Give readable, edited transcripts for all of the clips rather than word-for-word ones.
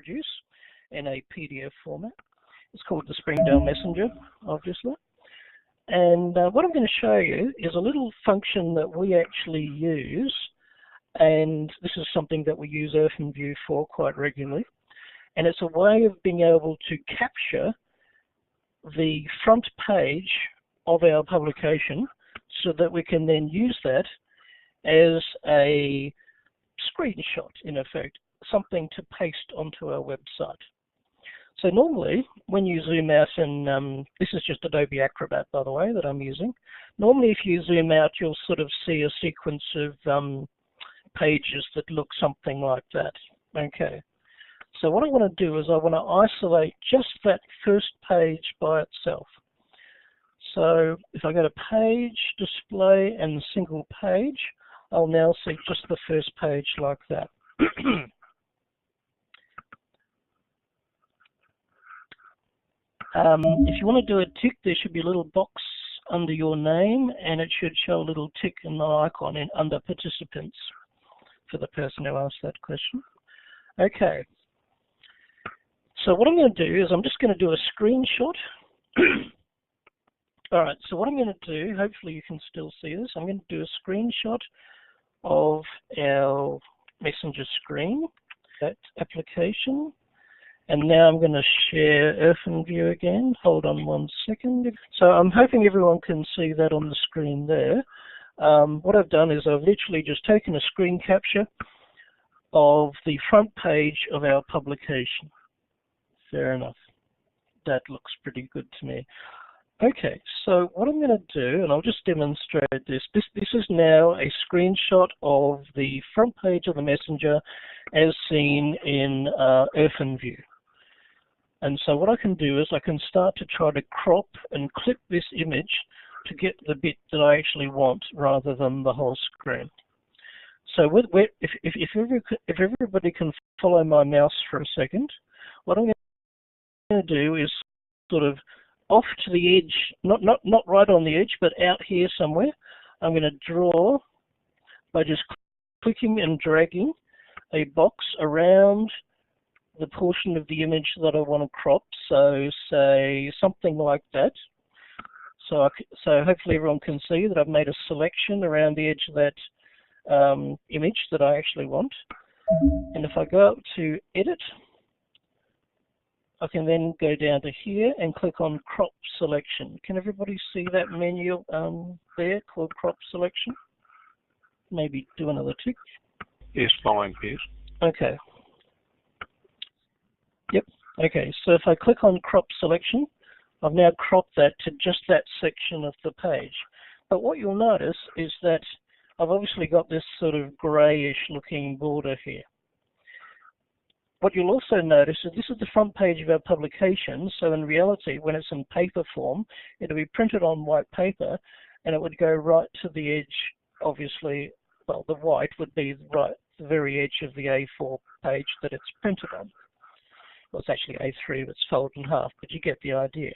produce in a PDF format. It's called the SpringDale Messenger, obviously. And what I'm going to show you is a little function that we actually use, and this is something that we use OpenView for quite regularly. And it's a way of being able to capture the front page of our publication so that we can then use that as a screenshot, in effect, something to paste onto our website. So normally, when you zoom out, and this is just Adobe Acrobat, by the way, that I'm using. Normally, if you zoom out, you'll sort of see a sequence of pages that look something like that. Okay. So what I want to do is I want to isolate just that first page by itself. So if I go to Page, Display, and Single Page, I'll now see just the first page like that. If you want to do a tick, there should be a little box under your name, and it should show a little tick and an icon under Participants for the person who asked that question. Okay. So what I'm going to do is I'm just going to do a screenshot. All right, so what I'm going to do, hopefully you can still see this, I'm going to do a screenshot of our Messenger screen, that application. And now I'm going to share OpenView again. Hold on 1 second. So I'm hoping everyone can see that on the screen there. What I've done is I've literally just taken a screen capture of the front page of our publication. Fair enough. That looks pretty good to me. Okay, so what I'm going to do, and I'll just demonstrate this. This is now a screenshot of the front page of the Messenger as seen in OpenView. And so what I can do is I can start to try to crop and clip this image to get the bit that I actually want rather than the whole screen. So if everybody can follow my mouse for a second, what I'm going to do is sort of off to the edge, not right on the edge, but out here somewhere. I'm going to draw by just clicking and dragging a box around the portion of the image that I want to crop. So say something like that. So hopefully everyone can see that I've made a selection around the edge of that image that I actually want. And if I go up to Edit, I can then go down to here and click on Crop Selection. Can everybody see that menu there called Crop Selection? Maybe do another tick. Yes, fine, yes. Okay. Yep. Okay, so if I click on Crop Selection, I've now cropped that to just that section of the page. But what you'll notice is that I've obviously got this sort of grayish looking border here. What you'll also notice is this is the front page of our publication, so in reality, when it's in paper form, it'll be printed on white paper, and it would go right to the edge, obviously, well, the white would be right the very edge of the A4 page that it's printed on. Well, it's actually A3, but it's folded in half, but you get the idea.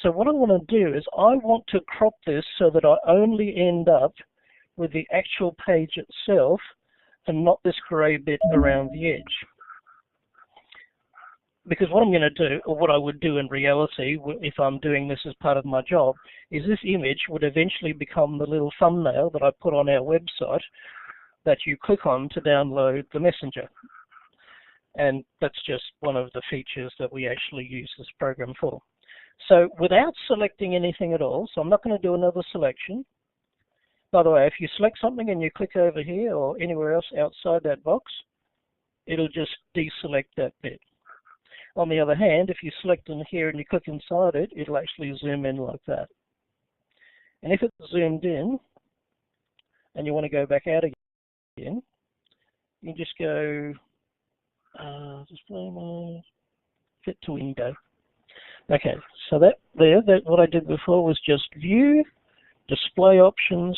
So what I want to do is I want to crop this so that I only end up with the actual page itself and not this grey bit around the edge. Because what I'm going to do, or what I would do in reality, if I'm doing this as part of my job, is this image would eventually become the little thumbnail that I put on our website that you click on to download the Messenger. And that's just one of the features that we actually use this program for. So without selecting anything at all, so I'm not going to do another selection. By the way, if you select something and you click over here or anywhere else outside that box, it'll just deselect that bit. On the other hand, if you select in here and you click inside it, it'll actually zoom in like that. And if it's zoomed in, and you want to go back out again, you just go display mode, fit to window. Okay, so that what I did before was just view, display options,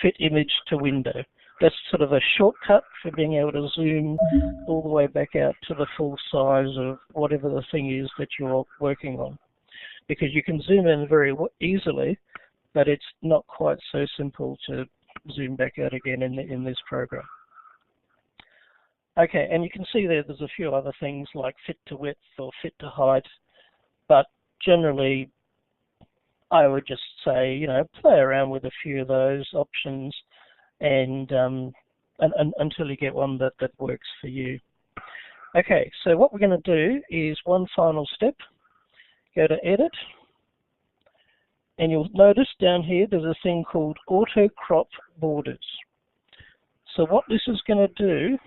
fit image to window. That's sort of a shortcut for being able to zoom all the way back out to the full size of whatever the thing is that you're working on. Because you can zoom in very easily, but it's not quite so simple to zoom back out again in this program. Okay, and you can see there's a few other things like fit to width or fit to height, but generally I would just say, play around with a few of those options and until you get one that works for you. Okay, so what we're going to do is one final step. Go to Edit, and you'll notice down here there's a thing called Auto Crop Borders. So what this is going to do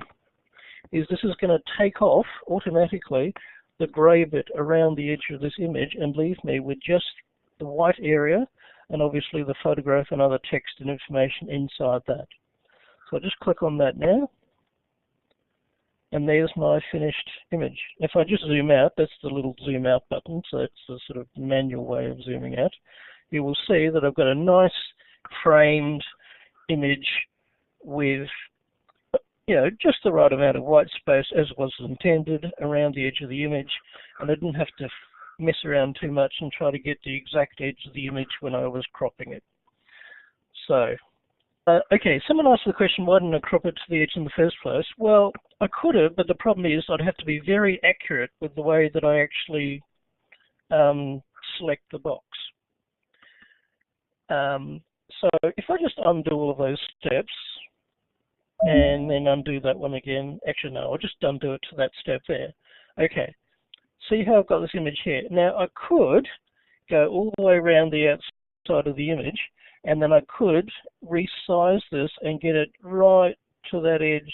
is this is going to take off automatically the grey bit around the edge of this image and leave me with just the white area and obviously the photograph and other text and information inside that. So I'll just click on that now, and there's my finished image. If I just zoom out, that's the little zoom out button, so it's the sort of manual way of zooming out. You will see that I've got a nice framed image with just the right amount of white space as was intended around the edge of the image, and I didn't have to mess around too much and try to get the exact edge of the image when I was cropping it. So, okay, someone asked the question, why didn't I crop it to the edge in the first place? Well, I could have, but the problem is I'd have to be very accurate with the way that I actually select the box. So if I just undo all of those steps, and then undo that one again. Actually, no, I'll just undo it to that step there. Okay, see how I've got this image here. Now, I could go all the way around the outside of the image, and then I could resize this and get it right to that edge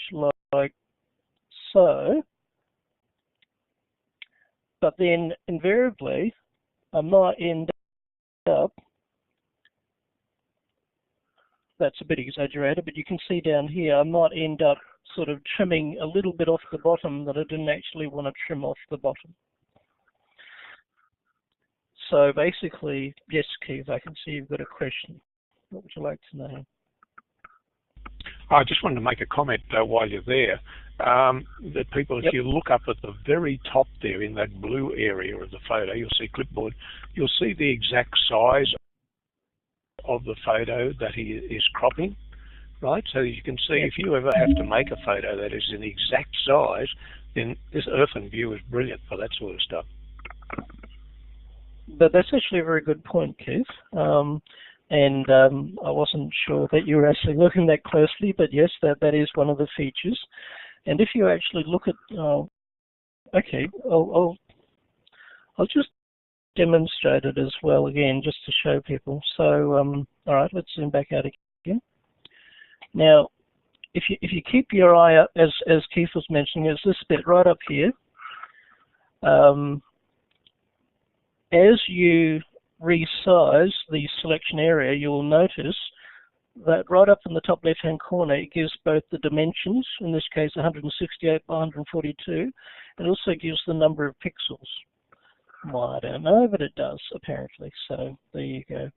like so. But then, invariably, I might end up, that's a bit exaggerated, but you can see down here, I might end up sort of trimming a little bit off the bottom that I didn't actually want to trim off the bottom. So basically, yes, Keith, I can see you've got a question. What would you like to know? I just wanted to make a comment while you're there. That people, if you look up at the very top there in that blue area of the photo, you'll see clipboard, you'll see the exact size of the photo that he is cropping, right? So you can see if you ever have to make a photo that is an exact size, then this Earthen View is brilliant for that sort of stuff. But that's actually a very good point, Keith. I wasn't sure that you were actually looking that closely, but yes, that is one of the features. And if you actually look at, okay, I'll just demonstrate it as well again, just to show people. So, all right, let's zoom back out again. Now, if you keep your eye up, as Keith was mentioning, it's this bit right up here. As you resize the selection area, you will notice that right up in the top left-hand corner, it gives both the dimensions, in this case 168 by 142, and also gives the number of pixels. Why, I don't know, but it does, apparently. So there you go.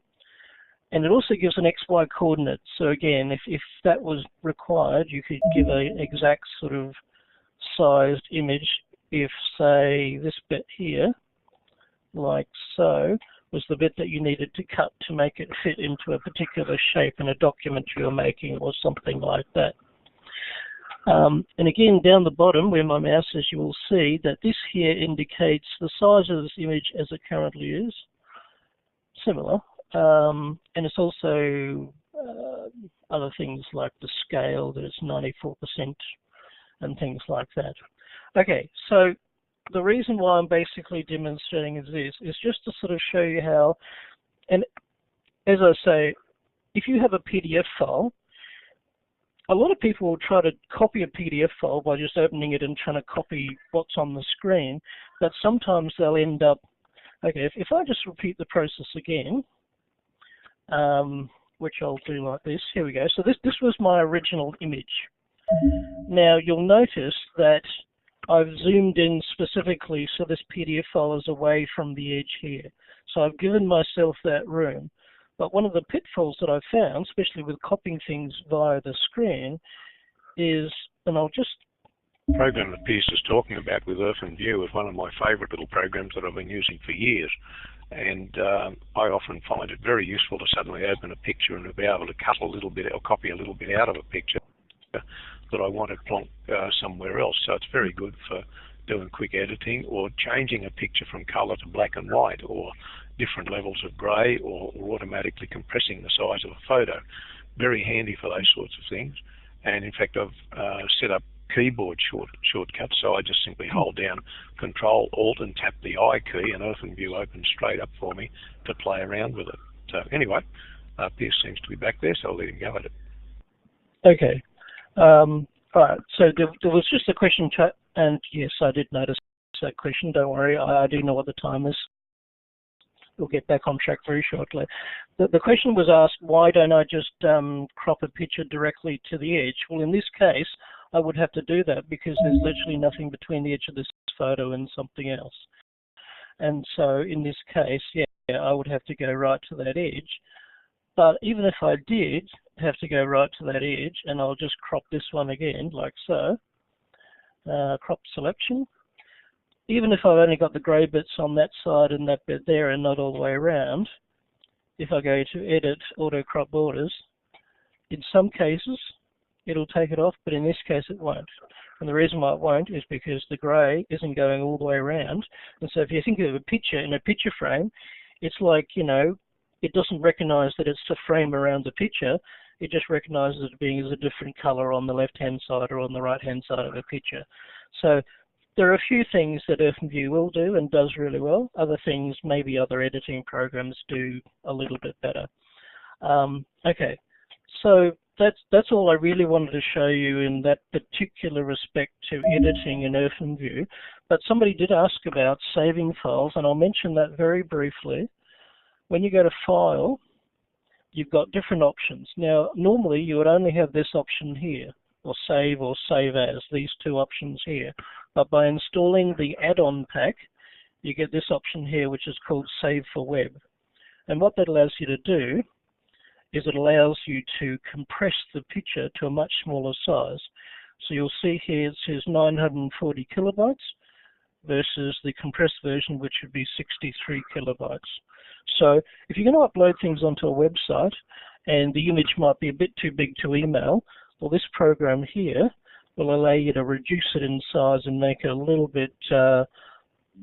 And it also gives an XY coordinate. So again, if that was required, you could give an exact sort of sized image if, say, this bit here, like so, was the bit that you needed to cut to make it fit into a particular shape in a document you were making or something like that. And again, down the bottom where my mouse is, you will see that this here indicates the size of this image as it currently is, similar, and it's also other things like the scale, that it's 94% and things like that. Okay, so the reason why I'm basically demonstrating this is just to sort of show you how, and as I say, if you have a PDF file, a lot of people will try to copy a PDF file by just opening it and trying to copy what's on the screen, but sometimes they'll end up, okay, if I just repeat the process again, which I'll do like this, here we go. So this was my original image. Now you'll notice that I've zoomed in specifically so this PDF file is away from the edge here. So I've given myself that room. But one of the pitfalls that I've found, especially with copying things via the screen, is, and I'll just... The program that Piers is talking about with Earthen View is one of my favourite little programs that I've been using for years. And I often find it very useful to suddenly open a picture and to be able to cut a little bit or copy a little bit out of a picture that I want it plonked somewhere else. So it's very good for doing quick editing or changing a picture from colour to black and white, or different levels of grey, or automatically compressing the size of a photo. Very handy for those sorts of things. And in fact, I've set up keyboard shortcuts, so I just simply hold down Control Alt and tap the I key, and OpenView opens straight up for me to play around with it. So anyway, Pierce seems to be back there, so I'll let him go at it. Okay. All right. So there was just a question, and yes, I did notice that question. Don't worry, I do know what the time is. We'll get back on track very shortly. The question was asked, why don't I just crop a picture directly to the edge? Well, in this case, I would have to do that because there's literally nothing between the edge of this photo and something else. And so in this case, yeah, I would have to go right to that edge. But even if I did have to go right to that edge, and I'll just crop this one again, like so, crop selection. Even if I've only got the grey bits on that side and that bit there and not all the way around, if I go to Edit, Auto Crop Borders, in some cases it'll take it off, but in this case it won't. And the reason why it won't is because the grey isn't going all the way around. And so if you think of a picture in a picture frame, it's like, you know, it doesn't recognise that it's the frame around the picture. It just recognises it being as a different colour on the left-hand side or on the right-hand side of a picture. So there are a few things that OpenView will do and does really well. Other things, maybe other editing programs do a little bit better. Okay, so that's all I really wanted to show you in that particular respect to editing in OpenView. But somebody did ask about saving files, and I'll mention that very briefly. When you go to File, you've got different options. Now, normally you would only have this option here, or Save As, these two options here. But by installing the add-on pack, you get this option here, which is called Save for Web. And what that allows you to do is it allows you to compress the picture to a much smaller size. So you'll see here it says 940 kilobytes versus the compressed version, which would be 63 kilobytes. So if you're going to upload things onto a website and the image might be a bit too big to email, well, this program here will allow you to reduce it in size and make it a little bit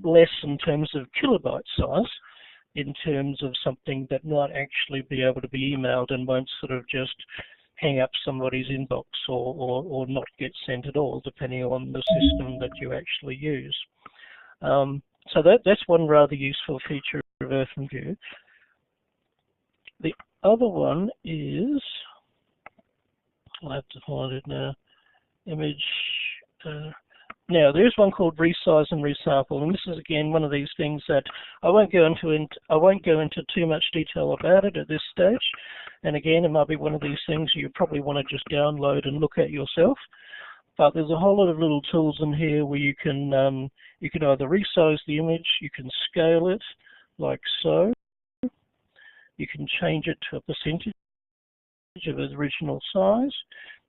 less in terms of kilobyte size, in terms of something that might actually be able to be emailed and won't sort of just hang up somebody's inbox or not get sent at all, depending on the system that you actually use. So that's one rather useful feature of OpenView. The other one is, I'll have to find it now, image. Now there's one called Resize and Resample, and this is again one of these things that I won't go into too much detail about it at this stage. And again, it might be one of these things you probably want to just download and look at yourself. But there's a whole lot of little tools in here where you can either resize the image, you can scale it like so, you can change it to a percentage of its original size.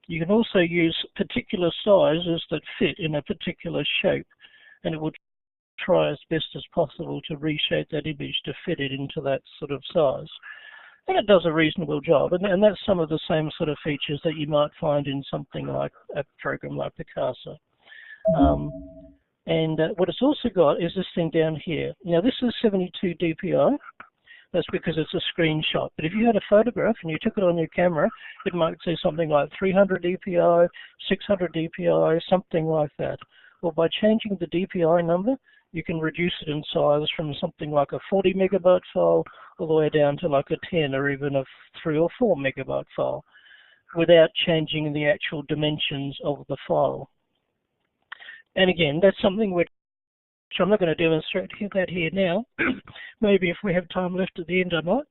You can also use particular sizes that fit in a particular shape, and it will try as best as possible to reshape that image to fit it into that sort of size. And it does a reasonable job, and that's some of the same sort of features that you might find in something like a program like Picasa. What it's also got is this thing down here. Now this is 72 dpi. That's because it's a screenshot. But if you had a photograph and you took it on your camera, it might say something like 300 dpi, 600 dpi, something like that. Well, by changing the dpi number, you can reduce it in size from something like a 40 megabyte file all the way down to like a 10 or even a 3 or 4 megabyte file without changing the actual dimensions of the file. And again, that's something which I'm not going to demonstrate that here now. Maybe if we have time left at the end, I might.